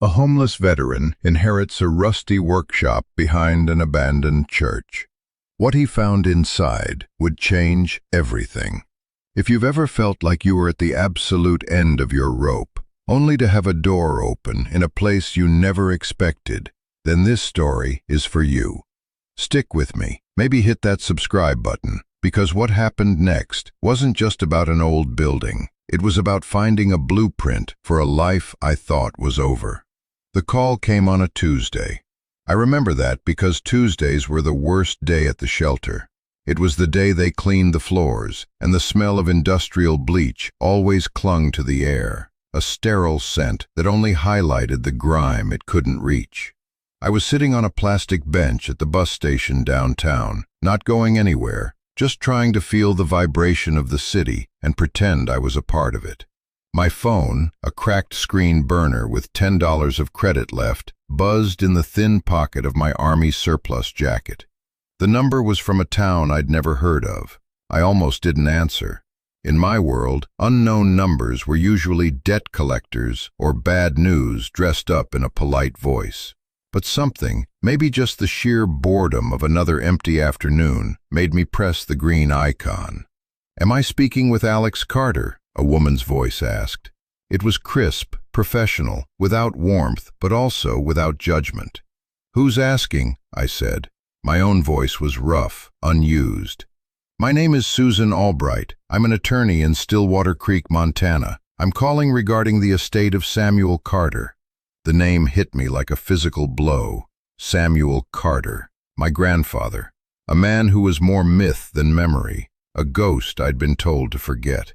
A homeless veteran inherits a rusty workshop behind an abandoned church. What he found inside would change everything. If you've ever felt like you were at the absolute end of your rope, only to have a door open in a place you never expected, then this story is for you. Stick with me, maybe hit that subscribe button, because what happened next wasn't just about an old building. It was about finding a blueprint for a life I thought was over. The call came on a Tuesday. I remember that because Tuesdays were the worst day at the shelter. It was the day they cleaned the floors, and the smell of industrial bleach always clung to the air, a sterile scent that only highlighted the grime it couldn't reach. I was sitting on a plastic bench at the bus station downtown, not going anywhere, just trying to feel the vibration of the city and pretend I was a part of it. My phone, a cracked screen burner with $10 of credit left, buzzed in the thin pocket of my Army surplus jacket. The number was from a town I'd never heard of. I almost didn't answer. In my world, unknown numbers were usually debt collectors or bad news dressed up in a polite voice. But something, maybe just the sheer boredom of another empty afternoon, made me press the green icon. "Am I speaking with Alex Carter?" a woman's voice asked. It was crisp, professional, without warmth, but also without judgment. "Who's asking?" I said. My own voice was rough, unused. "My name is Susan Albright. I'm an attorney in Stillwater Creek, Montana. I'm calling regarding the estate of Samuel Carter." The name hit me like a physical blow. Samuel Carter, my grandfather, a man who was more myth than memory, a ghost I'd been told to forget.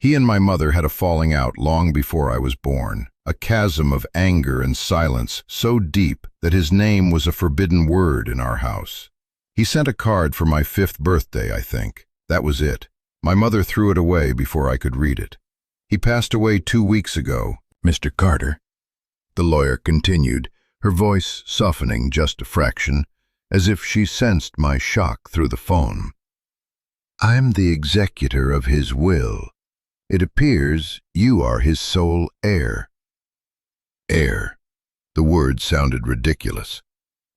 He and my mother had a falling out long before I was born, a chasm of anger and silence so deep that his name was a forbidden word in our house. He sent a card for my 5th birthday, I think. That was it. My mother threw it away before I could read it. "He passed away 2 weeks ago, Mr. Carter," the lawyer continued, her voice softening just a fraction, as if she sensed my shock through the phone. "I'm the executor of his will. It appears you are his sole heir." Heir. The word sounded ridiculous.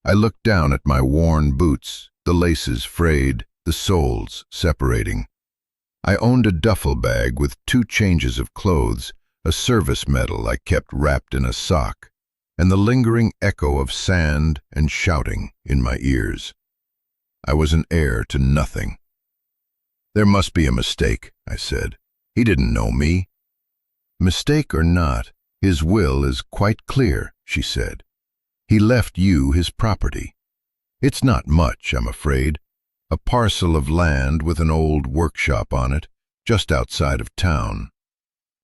I looked down at my worn boots, the laces frayed, the soles separating. I owned a duffel bag with 2 changes of clothes, a service medal I kept wrapped in a sock, and the lingering echo of sand and shouting in my ears. I was an heir to nothing. "There must be a mistake," I said. "He didn't know me." "Mistake or not, his will is quite clear," she said. "He left you his property. It's not much, I'm afraid. A parcel of land with an old workshop on it, just outside of town.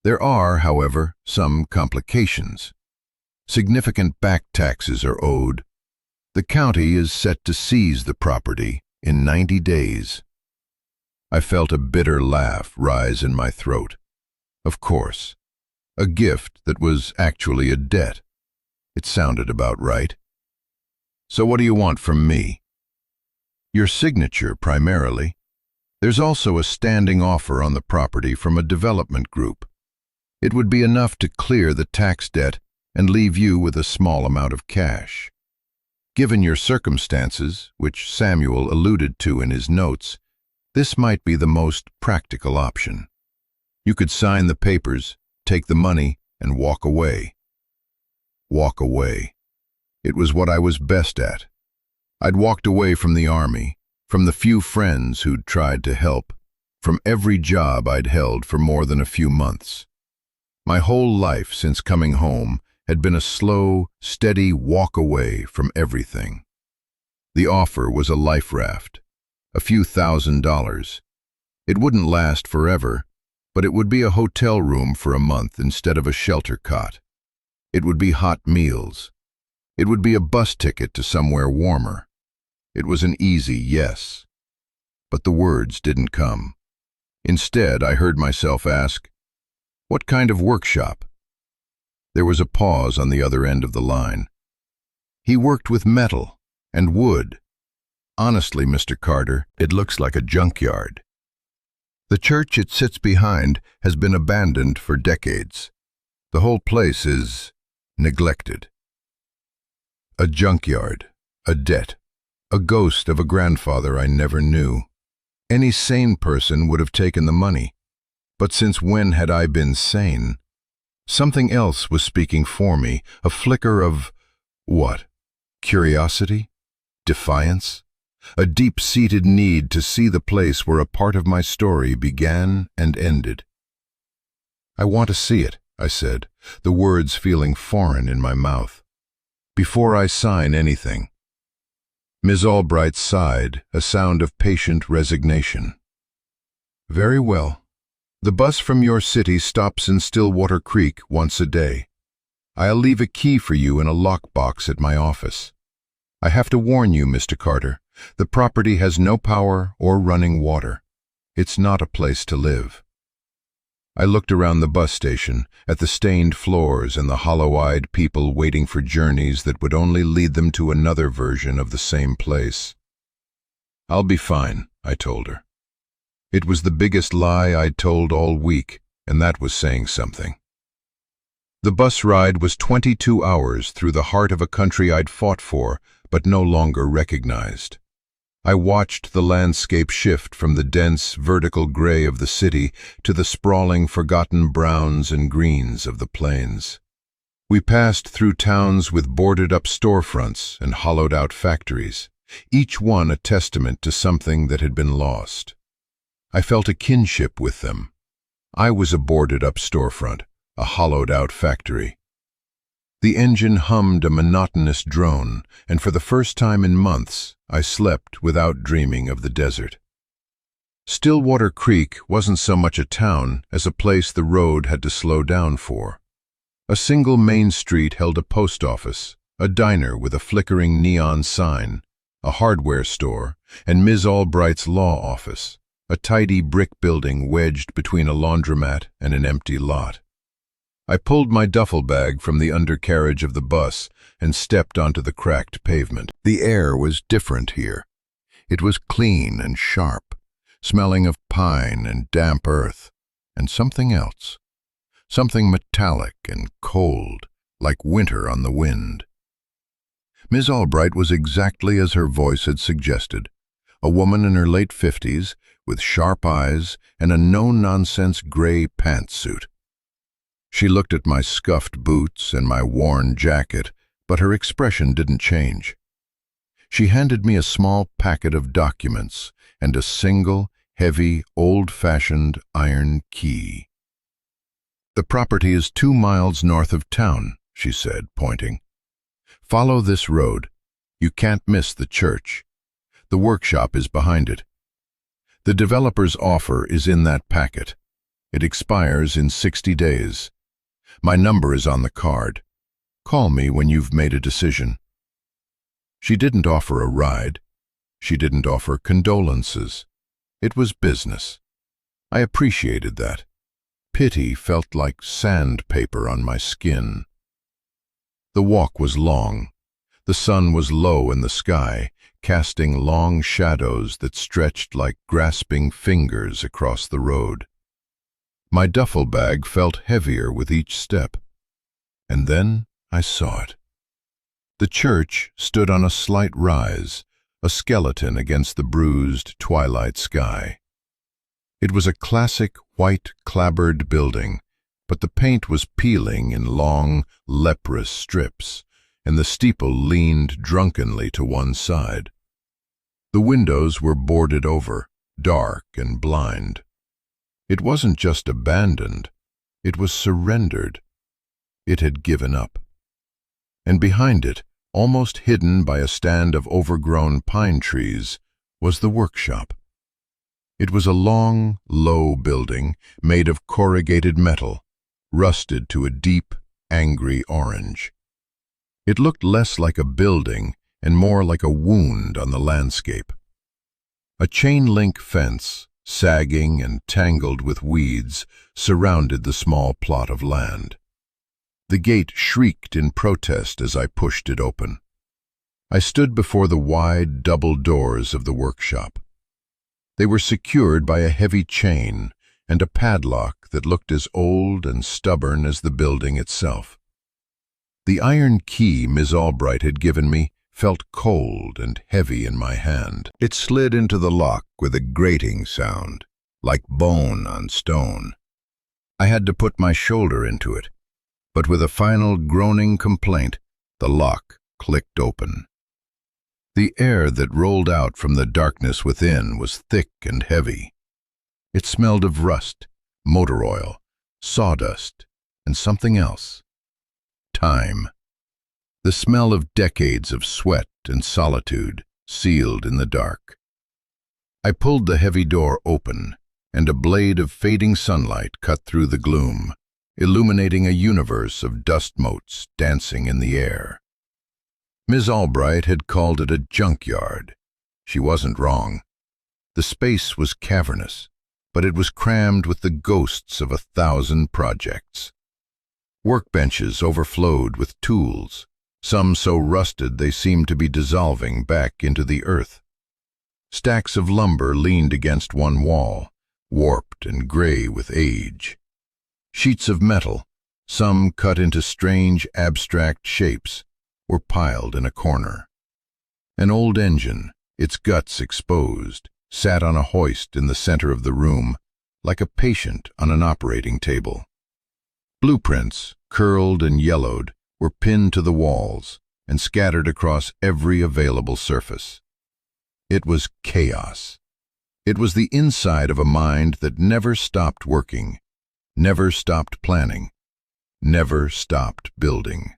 There are, however, some complications. Significant back taxes are owed. The county is set to seize the property in 90 days. I felt a bitter laugh rise in my throat. Of course. A gift that was actually a debt. It sounded about right. "So what do you want from me?" "Your signature, primarily. There's also a standing offer on the property from a development group. It would be enough to clear the tax debt and leave you with a small amount of cash. Given your circumstances, which Samuel alluded to in his notes, this might be the most practical option. You could sign the papers, take the money, and walk away." Walk away. It was what I was best at. I'd walked away from the Army, from the few friends who'd tried to help, from every job I'd held for more than a few months. My whole life since coming home had been a slow, steady walk away from everything. The offer was a life raft, a few $1,000s. It wouldn't last forever, but it would be a hotel room for a month instead of a shelter cot. It would be hot meals. It would be a bus ticket to somewhere warmer. It was an easy yes. But the words didn't come. Instead, I heard myself ask, "What kind of workshop?" There was a pause on the other end of the line. "He worked with metal and wood. Honestly, Mr. Carter, it looks like a junkyard. The church it sits behind has been abandoned for decades. The whole place is neglected. A junkyard, a debt, a ghost of a grandfather I never knew. Any sane person would have taken the money. But since when had I been sane? Something else was speaking for me, a flicker of, what? Curiosity? Defiance? A deep-seated need to see the place where a part of my story began and ended. "I want to see it," I said, the words feeling foreign in my mouth. "Before I sign anything." Ms. Albright sighed, a sound of patient resignation. "Very well. The bus from your city stops in Stillwater Creek once a day. I'll leave a key for you in a lockbox at my office. I have to warn you, Mr. Carter, the property has no power or running water. It's not a place to live." I looked around the bus station, at the stained floors and the hollow-eyed people waiting for journeys that would only lead them to another version of the same place. "I'll be fine," I told her. It was the biggest lie I'd told all week, and that was saying something. The bus ride was 22 hours through the heart of a country I'd fought for, but no longer recognized. I watched the landscape shift from the dense, vertical gray of the city to the sprawling, forgotten browns and greens of the plains. We passed through towns with boarded-up storefronts and hollowed-out factories, each one a testament to something that had been lost. I felt a kinship with them. I was a boarded-up storefront, a hollowed-out factory. The engine hummed a monotonous drone, and for the first time in months, I slept without dreaming of the desert. Stillwater Creek wasn't so much a town as a place the road had to slow down for. A single main street held a post office, a diner with a flickering neon sign, a hardware store, and Ms. Albright's law office, a tidy brick building wedged between a laundromat and an empty lot. I pulled my duffel bag from the undercarriage of the bus and stepped onto the cracked pavement. The air was different here. It was clean and sharp, smelling of pine and damp earth, and something else. Something metallic and cold, like winter on the wind. Ms. Albright was exactly as her voice had suggested, a woman in her late 50s, with sharp eyes and a no-nonsense gray pantsuit. She looked at my scuffed boots and my worn jacket, but her expression didn't change. She handed me a small packet of documents and a single, heavy, old-fashioned iron key. "The property is 2 miles north of town," she said, pointing. "Follow this road. You can't miss the church. The workshop is behind it. The developer's offer is in that packet. It expires in 60 days. My number is on the card. Call me when you've made a decision." She didn't offer a ride. She didn't offer condolences. It was business. I appreciated that. Pity felt like sandpaper on my skin. The walk was long. The sun was low in the sky, casting long shadows that stretched like grasping fingers across the road. My duffel bag felt heavier with each step. And then I saw it. The church stood on a slight rise, a skeleton against the bruised twilight sky. It was a classic white clapboard building, but the paint was peeling in long, leprous strips, and the steeple leaned drunkenly to one side. The windows were boarded over, dark and blind. It wasn't just abandoned, it was surrendered. It had given up. And behind it, almost hidden by a stand of overgrown pine trees, was the workshop. It was a long, low building made of corrugated metal, rusted to a deep, angry orange. It looked less like a building and more like a wound on the landscape. A chain-link fence, sagging and tangled with weeds, surrounded the small plot of land. The gate shrieked in protest as I pushed it open. I stood before the wide, double doors of the workshop. They were secured by a heavy chain and a padlock that looked as old and stubborn as the building itself. The iron key Miss Albright had given me felt cold and heavy in my hand. It slid into the lock with a grating sound, like bone on stone. I had to put my shoulder into it, but with a final groaning complaint, the lock clicked open. The air that rolled out from the darkness within was thick and heavy. It smelled of rust, motor oil, sawdust, and something else. Time. The smell of decades of sweat and solitude sealed in the dark. I pulled the heavy door open, and a blade of fading sunlight cut through the gloom, illuminating a universe of dust motes dancing in the air. Miss Albright had called it a junkyard. She wasn't wrong. The space was cavernous, but it was crammed with the ghosts of 1,000 projects. Workbenches overflowed with tools, some so rusted they seemed to be dissolving back into the earth. Stacks of lumber leaned against one wall, warped and gray with age. Sheets of metal, some cut into strange abstract shapes, were piled in a corner. An old engine, its guts exposed, sat on a hoist in the center of the room, like a patient on an operating table. Blueprints, curled and yellowed, were pinned to the walls and scattered across every available surface. It was chaos. It was the inside of a mind that never stopped working, never stopped planning, never stopped building.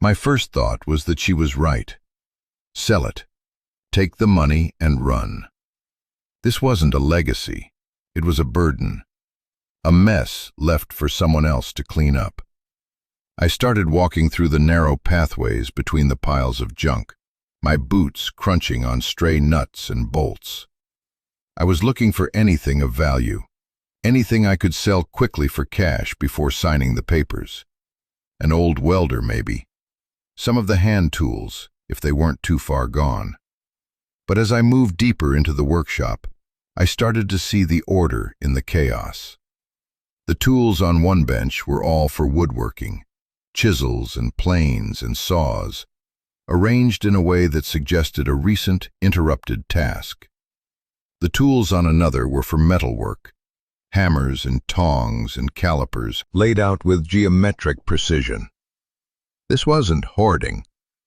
My first thought was that she was right. Sell it. Take the money and run. This wasn't a legacy. It was a burden. A mess left for someone else to clean up. I started walking through the narrow pathways between the piles of junk, my boots crunching on stray nuts and bolts. I was looking for anything of value, anything I could sell quickly for cash before signing the papers. An old welder, maybe. Some of the hand tools, if they weren't too far gone. But as I moved deeper into the workshop, I started to see the order in the chaos. The tools on one bench were all for woodworking, chisels and planes and saws, arranged in a way that suggested a recent, interrupted task. The tools on another were for metalwork, hammers and tongs and calipers laid out with geometric precision. This wasn't hoarding.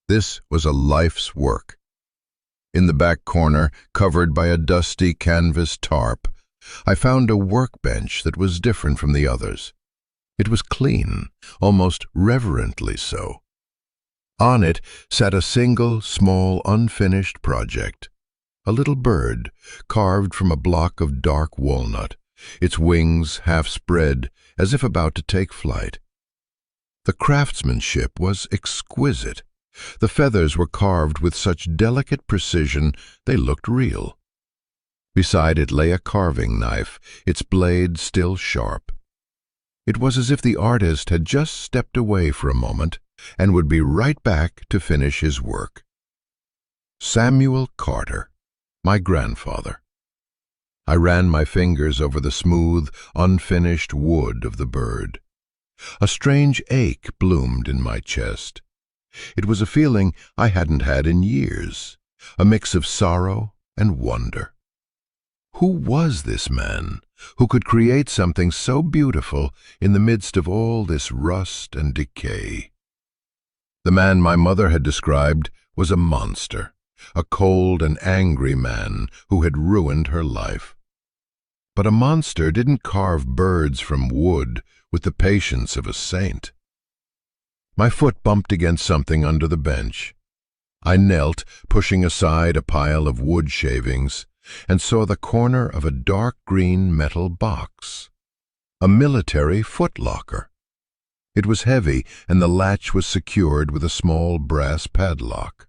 This was a life's work. In the back corner, covered by a dusty canvas tarp, I found a workbench that was different from the others. It was clean, almost reverently so. On it sat a single, small, unfinished project. A little bird, carved from a block of dark walnut, its wings half spread as if about to take flight. The craftsmanship was exquisite. The feathers were carved with such delicate precision they looked real. Beside it lay a carving knife, its blade still sharp. It was as if the artist had just stepped away for a moment and would be right back to finish his work. Samuel Carter, my grandfather. I ran my fingers over the smooth, unfinished wood of the bird. A strange ache bloomed in my chest. It was a feeling I hadn't had in years, a mix of sorrow and wonder. Who was this man who could create something so beautiful in the midst of all this rust and decay? The man my mother had described was a monster, a cold and angry man who had ruined her life. But a monster didn't carve birds from wood with the patience of a saint. My foot bumped against something under the bench. I knelt, pushing aside a pile of wood shavings, and saw the corner of a dark green metal box. A military footlocker. It was heavy, and the latch was secured with a small brass padlock.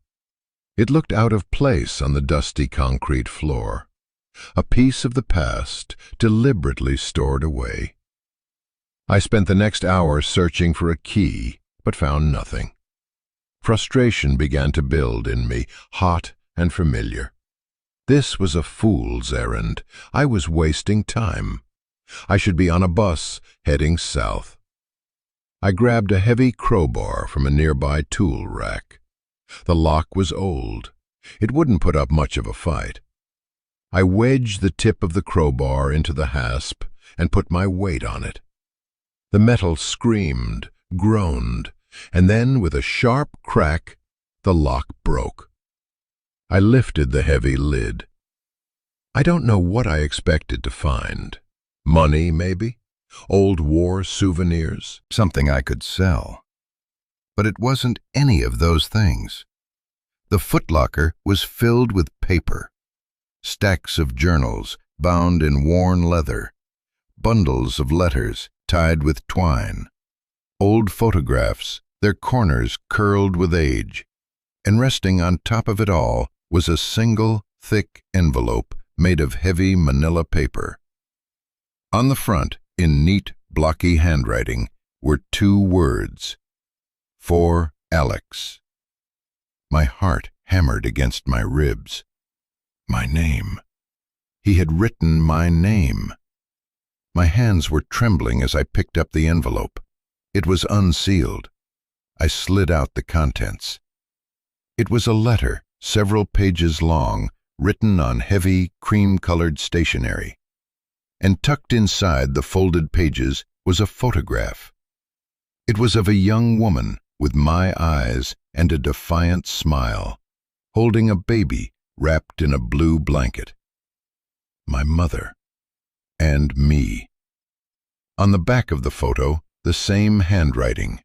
It looked out of place on the dusty concrete floor. A piece of the past deliberately stored away. I spent the next hour searching for a key, but found nothing. Frustration began to build in me, hot and familiar. This was a fool's errand. I was wasting time. I should be on a bus heading south. I grabbed a heavy crowbar from a nearby tool rack. The lock was old. It wouldn't put up much of a fight. I wedged the tip of the crowbar into the hasp and put my weight on it. The metal screamed, groaned, and then, with a sharp crack, the lock broke. I lifted the heavy lid. I don't know what I expected to find. Money, maybe? Old war souvenirs? Something I could sell. But it wasn't any of those things. The footlocker was filled with paper. Stacks of journals bound in worn leather. Bundles of letters tied with twine. Old photographs, their corners curled with age. And resting on top of it all was a single, thick envelope made of heavy manila paper. On the front, in neat, blocky handwriting, were 2 words. For Alex. My heart hammered against my ribs. My name. He had written my name. My hands were trembling as I picked up the envelope. It was unsealed. I slid out the contents. It was a letter, several pages long, written on heavy, cream-colored stationery. And tucked inside the folded pages was a photograph. It was of a young woman with my eyes and a defiant smile, holding a baby wrapped in a blue blanket. My mother. And me. On the back of the photo, the same handwriting.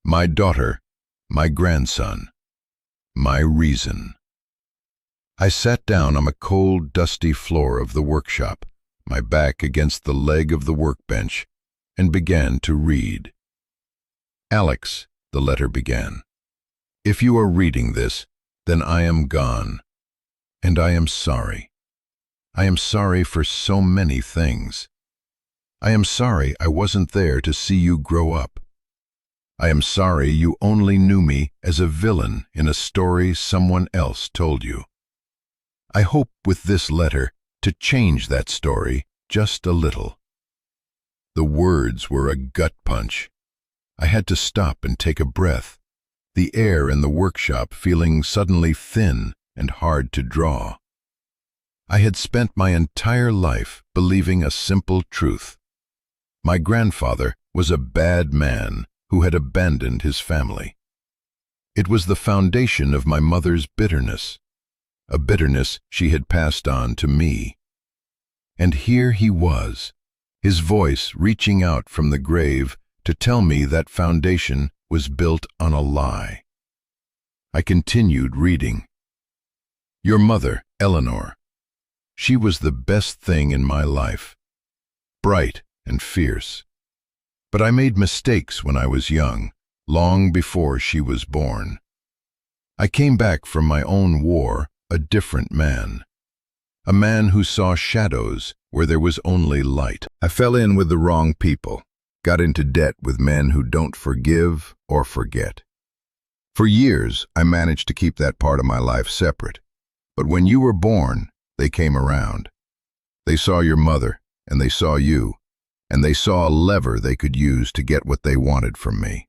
My daughter, my grandson, my reason. I sat down on the cold, dusty floor of the workshop, my back against the leg of the workbench, and began to read. Alex, the letter began. If you are reading this, then I am gone. And I am sorry. I am sorry for so many things. I am sorry I wasn't there to see you grow up. I am sorry you only knew me as a villain in a story someone else told you. I hope with this letter to change that story just a little. The words were a gut punch. I had to stop and take a breath, the air in the workshop feeling suddenly thin and hard to draw. I had spent my entire life believing a simple truth. My grandfather was a bad man who had abandoned his family. It was the foundation of my mother's bitterness, a bitterness she had passed on to me. And here he was, his voice reaching out from the grave to tell me that foundation was built on a lie. I continued reading. Your mother, Eleanor. She was the best thing in my life. Bright and fierce. But I made mistakes when I was young, long before she was born. I came back from my own war a different man. A man who saw shadows where there was only light. I fell in with the wrong people. Got into debt with men who don't forgive or forget. For years, I managed to keep that part of my life separate. But when you were born, they came around. They saw your mother, and they saw you, and they saw a lever they could use to get what they wanted from me.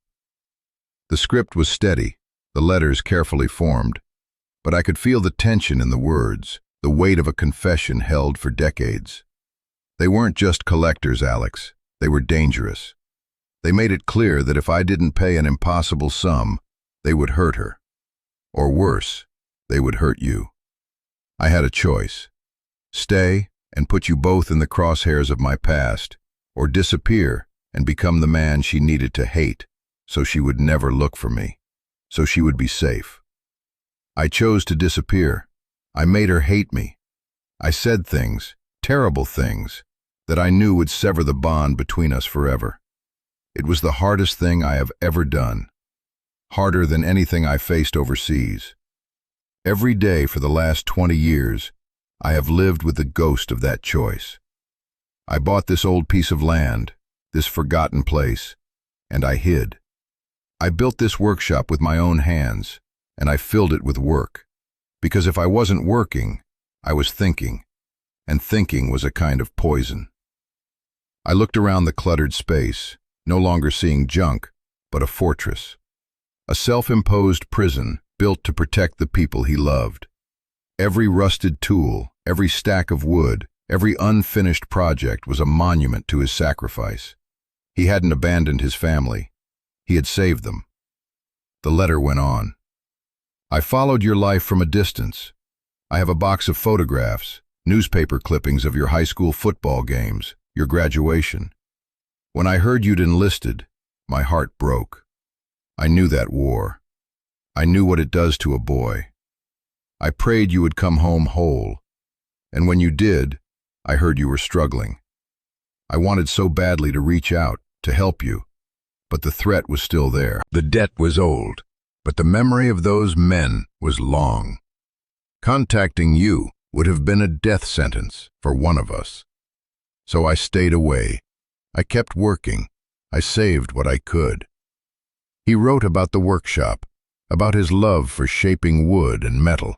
The script was steady, the letters carefully formed, but I could feel the tension in the words, the weight of a confession held for decades. They weren't just collectors, Alex. They were dangerous. They made it clear that if I didn't pay an impossible sum, they would hurt her. Or worse, they would hurt you. I had a choice. Stay and put you both in the crosshairs of my past, or disappear and become the man she needed to hate, so she would never look for me, so she would be safe. I chose to disappear. I made her hate me. I said things, terrible things, that I knew would sever the bond between us forever. It was the hardest thing I have ever done, harder than anything I faced overseas. Every day for the last 20 years, I have lived with the ghost of that choice. I bought this old piece of land, this forgotten place, and I hid. I built this workshop with my own hands, and I filled it with work, because if I wasn't working, I was thinking, and thinking was a kind of poison. I looked around the cluttered space, no longer seeing junk, but a fortress. A self-imposed prison built to protect the people he loved. Every rusted tool, every stack of wood, every unfinished project was a monument to his sacrifice. He hadn't abandoned his family. He had saved them. The letter went on. I followed your life from a distance. I have a box of photographs, newspaper clippings of your high school football games, your graduation. When I heard you'd enlisted, my heart broke. I knew that war. I knew what it does to a boy. I prayed you would come home whole. And when you did, I heard you were struggling. I wanted so badly to reach out, to help you, but the threat was still there. The debt was old, but the memory of those men was long. Contacting you would have been a death sentence for one of us. So I stayed away. I kept working. I saved what I could. He wrote about the workshop, about his love for shaping wood and metal.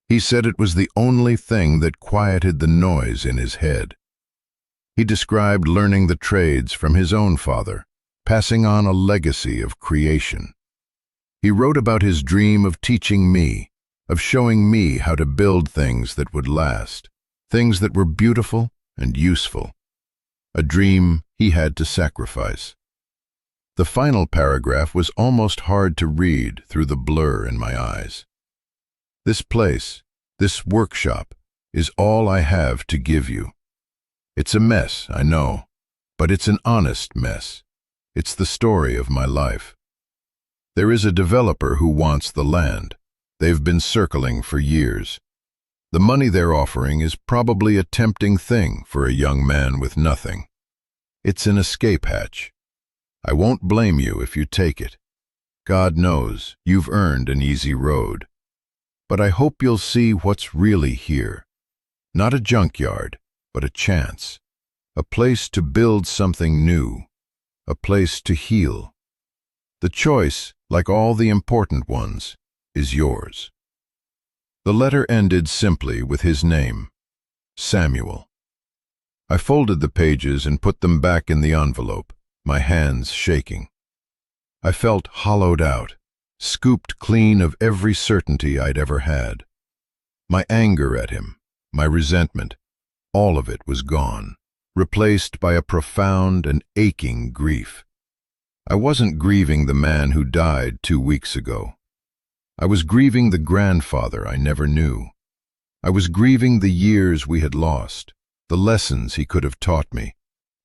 He said it was the only thing that quieted the noise in his head. He described learning the trades from his own father, passing on a legacy of creation. He wrote about his dream of teaching me, of showing me how to build things that would last, things that were beautiful and useful. A dream he had to sacrifice. The final paragraph was almost hard to read through the blur in my eyes. This place, this workshop, is all I have to give you. It's a mess, I know, but it's an honest mess. It's the story of my life. There is a developer who wants the land. They've been circling for years. The money they're offering is probably a tempting thing for a young man with nothing. It's an escape hatch. I won't blame you if you take it. God knows you've earned an easy road. But I hope you'll see what's really here. Not a junkyard, but a chance. A place to build something new. A place to heal. The choice, like all the important ones, is yours. The letter ended simply with his name, Samuel. I folded the pages and put them back in the envelope, my hands shaking. I felt hollowed out, scooped clean of every certainty I'd ever had. My anger at him, my resentment, all of it was gone, replaced by a profound and aching grief. I wasn't grieving the man who died 2 weeks ago. I was grieving the grandfather I never knew. I was grieving the years we had lost, the lessons he could have taught me,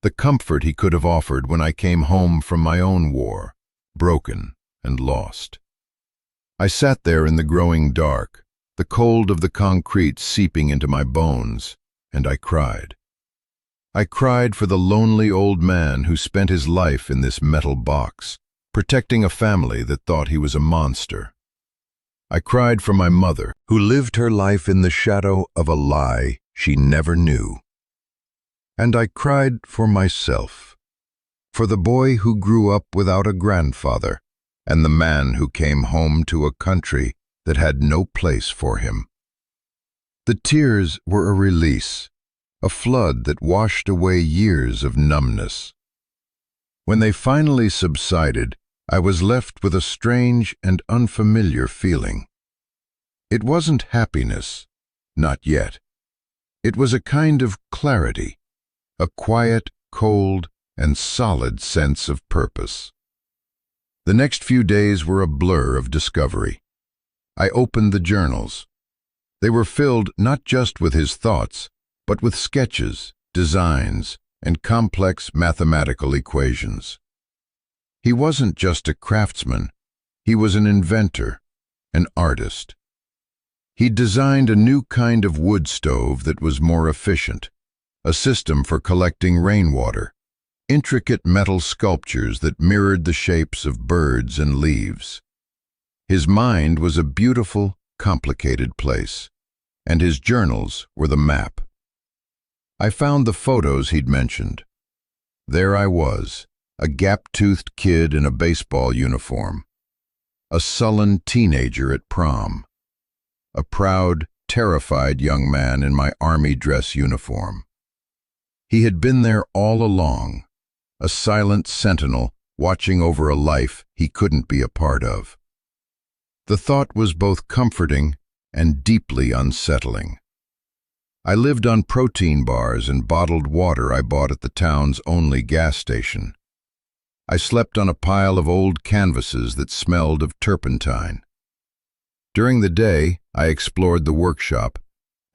the comfort he could have offered when I came home from my own war, broken and lost. I sat there in the growing dark, the cold of the concrete seeping into my bones, and I cried. I cried for the lonely old man who spent his life in this metal box, protecting a family that thought he was a monster. I cried for my mother, who lived her life in the shadow of a lie she never knew. And I cried for myself, for the boy who grew up without a grandfather, and the man who came home to a country that had no place for him. The tears were a release, a flood that washed away years of numbness. When they finally subsided, I was left with a strange and unfamiliar feeling. It wasn't happiness, not yet. It was a kind of clarity, a quiet, cold, and solid sense of purpose. The next few days were a blur of discovery. I opened the journals. They were filled not just with his thoughts, but with sketches, designs, and complex mathematical equations. He wasn't just a craftsman, he was an inventor, an artist. He designed a new kind of wood stove that was more efficient, a system for collecting rainwater, intricate metal sculptures that mirrored the shapes of birds and leaves. His mind was a beautiful, complicated place, and his journals were the map. I found the photos he'd mentioned. There I was, a gap-toothed kid in a baseball uniform, a sullen teenager at prom, a proud, terrified young man in my army dress uniform. He had been there all along, a silent sentinel watching over a life he couldn't be a part of. The thought was both comforting and deeply unsettling. I lived on protein bars and bottled water I bought at the town's only gas station. I slept on a pile of old canvases that smelled of turpentine. During the day, I explored the workshop,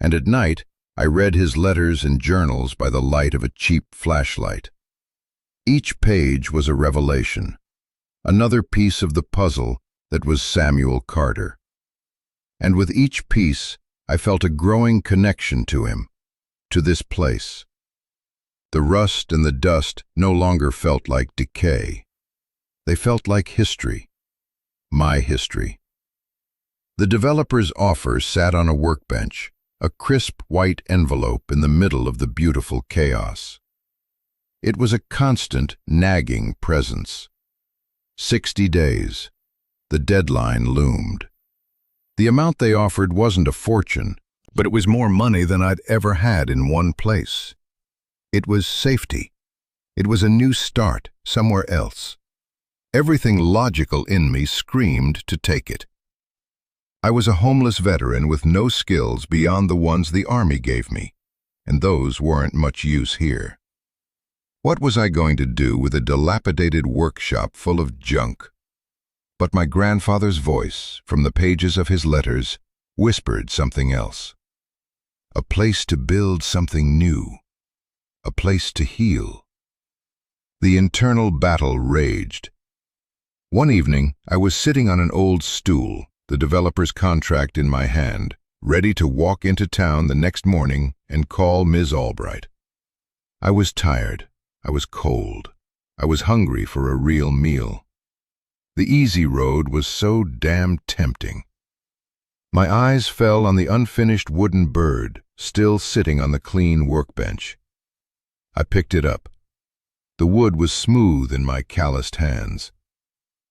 and at night, I read his letters and journals by the light of a cheap flashlight. Each page was a revelation, another piece of the puzzle that was Samuel Carter. And with each piece, I felt a growing connection to him, to this place. The rust and the dust no longer felt like decay. They felt like history, my history. The developer's offer sat on a workbench, a crisp white envelope in the middle of the beautiful chaos. It was a constant, nagging presence. 60 days. The deadline loomed. The amount they offered wasn't a fortune, but it was more money than I'd ever had in one place. It was safety. It was a new start somewhere else. Everything logical in me screamed to take it. I was a homeless veteran with no skills beyond the ones the Army gave me, and those weren't much use here. What was I going to do with a dilapidated workshop full of junk? But my grandfather's voice, from the pages of his letters, whispered something else. A place to build something new. A place to heal. The internal battle raged. One evening, I was sitting on an old stool, the developer's contract in my hand, ready to walk into town the next morning and call Ms. Albright. I was tired. I was cold. I was hungry for a real meal. The easy road was so damn tempting. My eyes fell on the unfinished wooden bird, still sitting on the clean workbench. I picked it up. The wood was smooth in my calloused hands.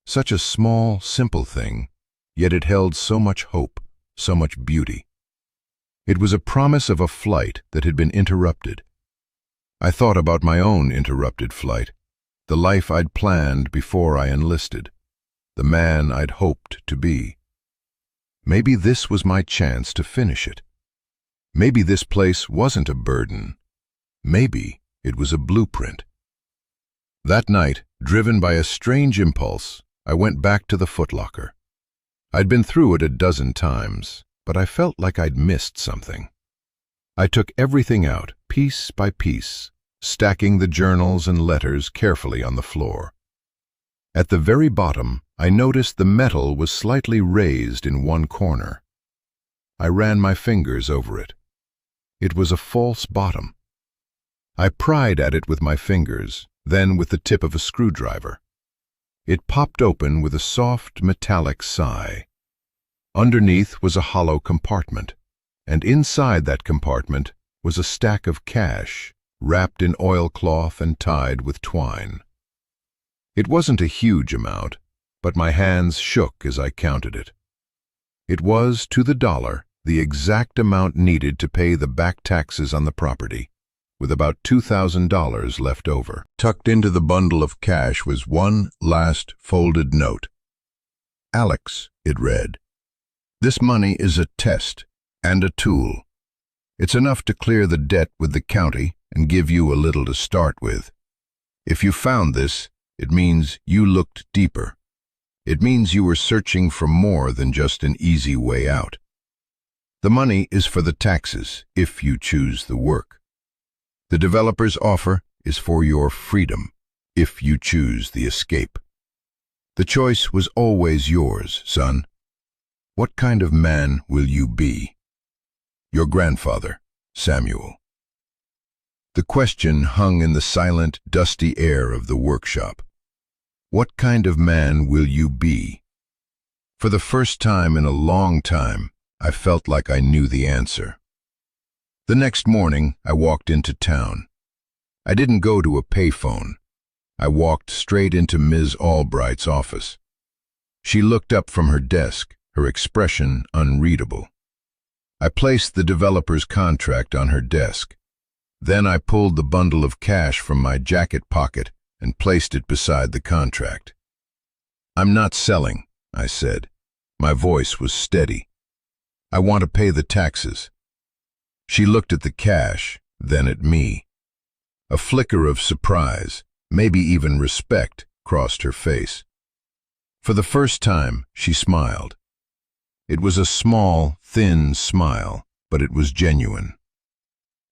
Such a small, simple thing, yet it held so much hope, so much beauty. It was a promise of a flight that had been interrupted. I thought about my own interrupted flight, the life I'd planned before I enlisted, the man I'd hoped to be. Maybe this was my chance to finish it. Maybe this place wasn't a burden. Maybe it was a blueprint. That night, driven by a strange impulse, I went back to the footlocker. I'd been through it a dozen times, but I felt like I'd missed something. I took everything out, piece by piece, stacking the journals and letters carefully on the floor. At the very bottom, I noticed the metal was slightly raised in one corner. I ran my fingers over it. It was a false bottom. I pried at it with my fingers, then with the tip of a screwdriver. It popped open with a soft, metallic sigh. Underneath was a hollow compartment, and inside that compartment was a stack of cash, wrapped in oilcloth and tied with twine. It wasn't a huge amount, but my hands shook as I counted it. It was, to the dollar, the exact amount needed to pay the back taxes on the property, with about $2,000 left over. Tucked into the bundle of cash was one last folded note. Alex, it read, "This money is a test and a tool. It's enough to clear the debt with the county and give you a little to start with. If you found this, it means you looked deeper. It means you were searching for more than just an easy way out. The money is for the taxes, if you choose the work. The developer's offer is for your freedom, if you choose the escape. The choice was always yours, son. What kind of man will you be? Your grandfather, Samuel." The question hung in the silent, dusty air of the workshop. What kind of man will you be? For the first time in a long time, I felt like I knew the answer. The next morning, I walked into town. I didn't go to a payphone. I walked straight into Ms. Albright's office. She looked up from her desk, her expression unreadable. I placed the developer's contract on her desk. Then I pulled the bundle of cash from my jacket pocket and placed it beside the contract. "I'm not selling," I said. My voice was steady. "I want to pay the taxes." She looked at the cash, then at me. A flicker of surprise, maybe even respect, crossed her face. For the first time, she smiled. It was a small, thin smile, but it was genuine.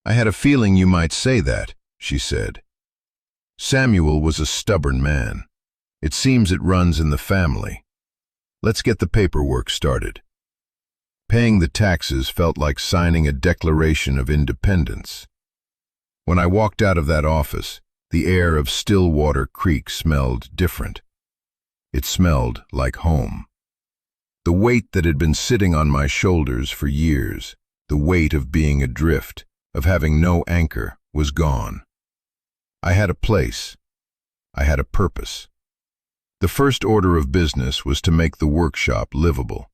"I had a feeling you might say that," she said. "Samuel was a stubborn man. It seems it runs in the family. Let's get the paperwork started." Paying the taxes felt like signing a declaration of independence. When I walked out of that office, the air of Stillwater Creek smelled different. It smelled like home. The weight that had been sitting on my shoulders for years, the weight of being adrift, of having no anchor, was gone. I had a place. I had a purpose. The first order of business was to make the workshop livable.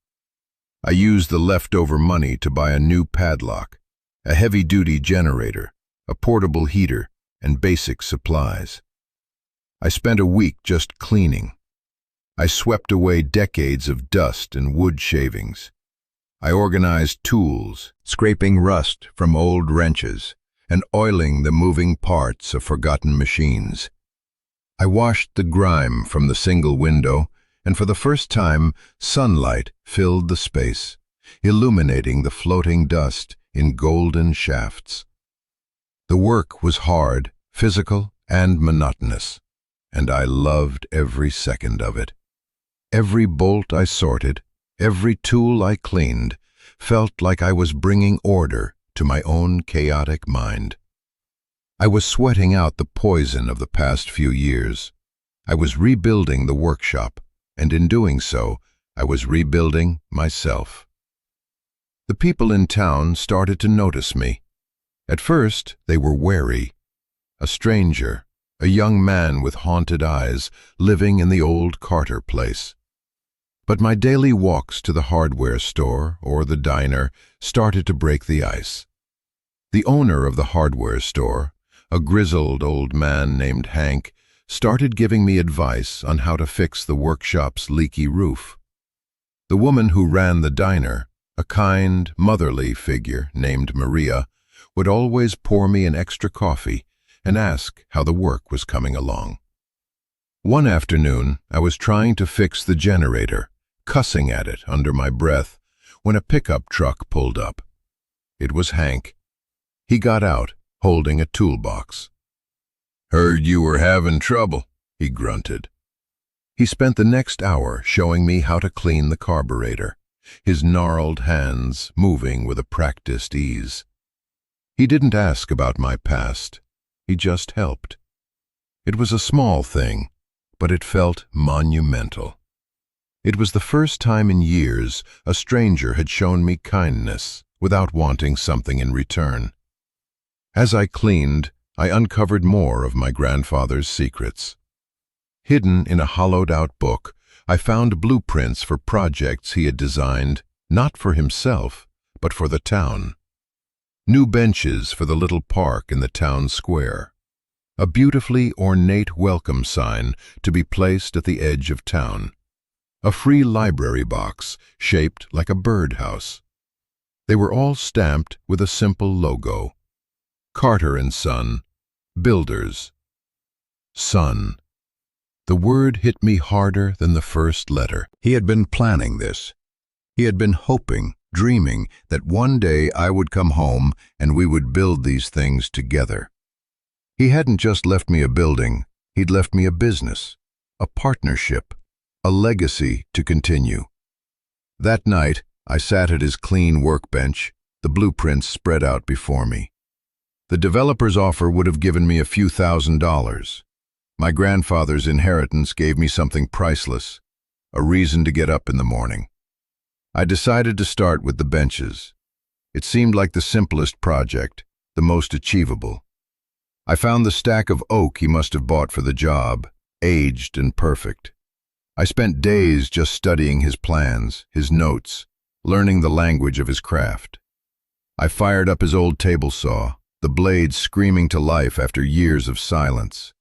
I used the leftover money to buy a new padlock, a heavy-duty generator, a portable heater, and basic supplies. I spent a week just cleaning. I swept away decades of dust and wood shavings. I organized tools, scraping rust from old wrenches and oiling the moving parts of forgotten machines. I washed the grime from the single window, and for the first time, sunlight filled the space, illuminating the floating dust in golden shafts. The work was hard, physical, and monotonous, and I loved every second of it. Every bolt I sorted, every tool I cleaned, felt like I was bringing order to my own chaotic mind. I was sweating out the poison of the past few years. I was rebuilding the workshop, and in doing so, I was rebuilding myself. The people in town started to notice me. At first, they were wary. A stranger, a young man with haunted eyes, living in the old Carter place. But my daily walks to the hardware store or the diner started to break the ice. The owner of the hardware store, a grizzled old man named Hank, started giving me advice on how to fix the workshop's leaky roof. The woman who ran the diner, a kind, motherly figure named Maria, would always pour me an extra coffee and ask how the work was coming along. One afternoon, I was trying to fix the generator, cussing at it under my breath, when a pickup truck pulled up. It was Hank. He got out, holding a toolbox. "Heard you were having trouble," he grunted. He spent the next hour showing me how to clean the carburetor, his gnarled hands moving with a practiced ease. He didn't ask about my past. He just helped. It was a small thing, but it felt monumental. It was the first time in years a stranger had shown me kindness without wanting something in return. As I cleaned, I uncovered more of my grandfather's secrets. Hidden in a hollowed-out book, I found blueprints for projects he had designed, not for himself, but for the town. New benches for the little park in the town square. A beautifully ornate welcome sign to be placed at the edge of town. A free library box shaped like a birdhouse. They were all stamped with a simple logo. Carter and Son, Builders. Son. The word hit me harder than the first letter. He had been planning this. He had been hoping, dreaming that one day I would come home and we would build these things together. He hadn't just left me a building, he'd left me a business, a partnership, a legacy to continue. That night, I sat at his clean workbench, the blueprints spread out before me. The developer's offer would have given me a few $1,000s. My grandfather's inheritance gave me something priceless, a reason to get up in the morning. I decided to start with the benches. It seemed like the simplest project, the most achievable. I found the stack of oak he must have bought for the job, aged and perfect. I spent days just studying his plans, his notes, learning the language of his craft. I fired up his old table saw, the blade screaming to life after years of silence.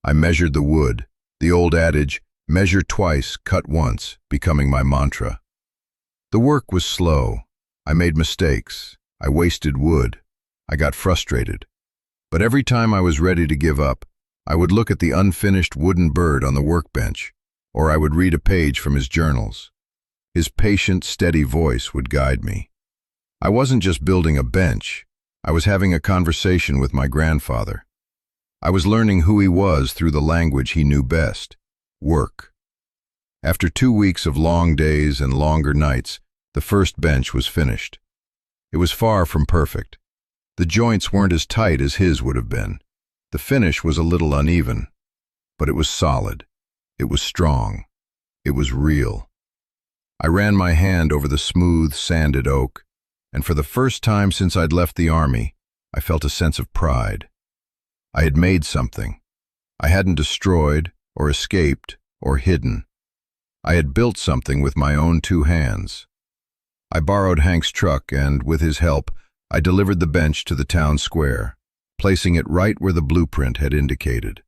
I measured the wood, the old adage, measure twice, cut once, becoming my mantra. The work was slow. I made mistakes. I wasted wood. I got frustrated. But every time I was ready to give up, I would look at the unfinished wooden bird on the workbench, or I would read a page from his journals. His patient, steady voice would guide me. I wasn't just building a bench. I was having a conversation with my grandfather. I was learning who he was through the language he knew best: work. After 2 weeks of long days and longer nights, the first bench was finished. It was far from perfect. The joints weren't as tight as his would have been. The finish was a little uneven, but it was solid. It was strong. It was real. I ran my hand over the smooth, sanded oak, and for the first time since I'd left the army, I felt a sense of pride. I had made something. I hadn't destroyed, or escaped, or hidden. I had built something with my own 2 hands. I borrowed Hank's truck and, with his help, I delivered the bench to the town square, placing it right where the blueprint had indicated.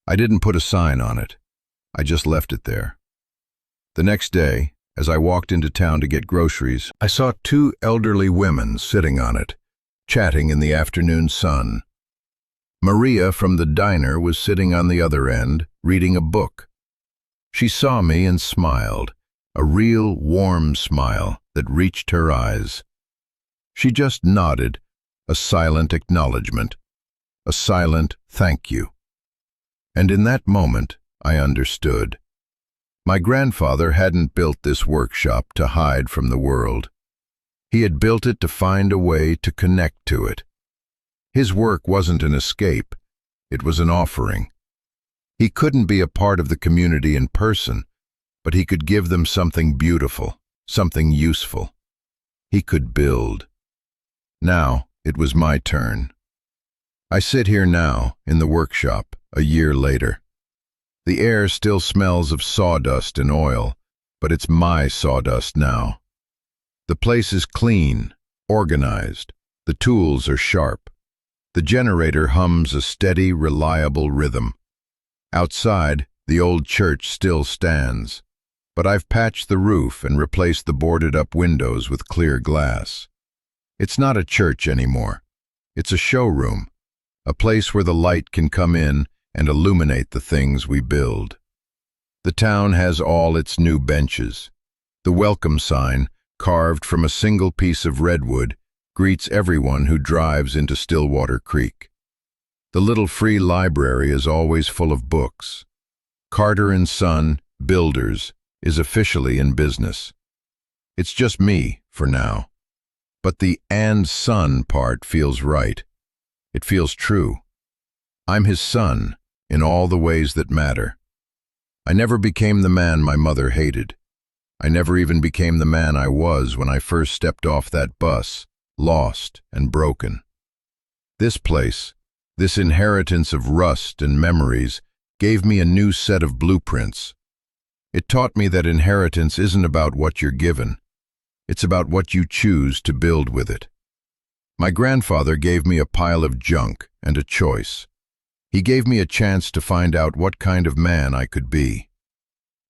I didn't put a sign on it. I just left it there. The next day, as I walked into town to get groceries, I saw 2 elderly women sitting on it, chatting in the afternoon sun. Maria from the diner was sitting on the other end, reading a book. She saw me and smiled, a real warm smile that reached her eyes. She just nodded, a silent acknowledgement, a silent thank you. And in that moment, I understood. My grandfather hadn't built this workshop to hide from the world. He had built it to find a way to connect to it. His work wasn't an escape, it was an offering. He couldn't be a part of the community in person, but he could give them something beautiful, something useful. He could build. Now it was my turn. I sit here now, in the workshop, a year later. The air still smells of sawdust and oil, but it's my sawdust now. The place is clean, organized. The tools are sharp. The generator hums a steady, reliable rhythm. Outside, the old church still stands, but I've patched the roof and replaced the boarded-up windows with clear glass. It's not a church anymore. It's a showroom, a place where the light can come in and illuminate the things we build. The town has all its new benches. The welcome sign, carved from a single piece of redwood, greets everyone who drives into Stillwater Creek. The little free library is always full of books. Carter & Son, Builders, is officially in business. It's just me, for now. But the "and son" part feels right. It feels true. I'm his son, in all the ways that matter. I never became the man my mother hated. I never even became the man I was when I first stepped off that bus, lost and broken. This place, this inheritance of rust and memories, gave me a new set of blueprints. It taught me that inheritance isn't about what you're given. It's about what you choose to build with it. My grandfather gave me a pile of junk and a choice. He gave me a chance to find out what kind of man I could be.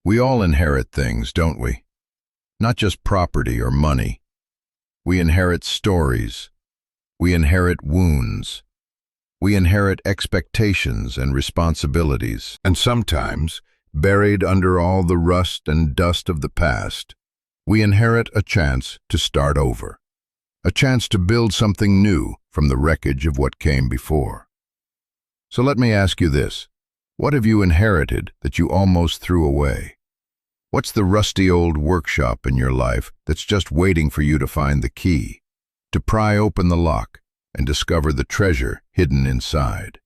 We all inherit things, don't we? Not just property or money. We inherit stories. We inherit wounds. We inherit expectations and responsibilities. And sometimes, buried under all the rust and dust of the past, we inherit a chance to start over. A chance to build something new from the wreckage of what came before. So let me ask you this. What have you inherited that you almost threw away? What's the rusty old workshop in your life that's just waiting for you to find the key, to pry open the lock and discover the treasure hidden inside?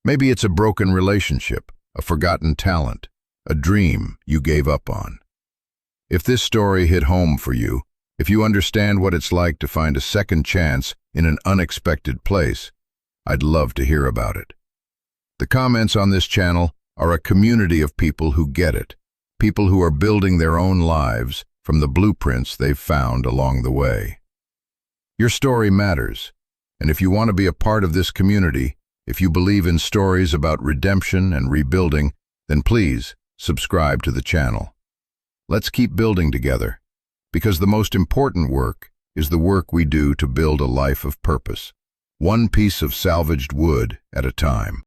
Maybe it's a broken relationship, a forgotten talent, a dream you gave up on. If this story hit home for you, if you understand what it's like to find a second chance in an unexpected place, I'd love to hear about it. The comments on this channel are a community of people who get it. People who are building their own lives from the blueprints they've found along the way. Your story matters, and if you want to be a part of this community, If you believe in stories about redemption and rebuilding, then please subscribe to the channel. Let's keep building together, because the most important work is the work we do to build a life of purpose, one piece of salvaged wood at a time.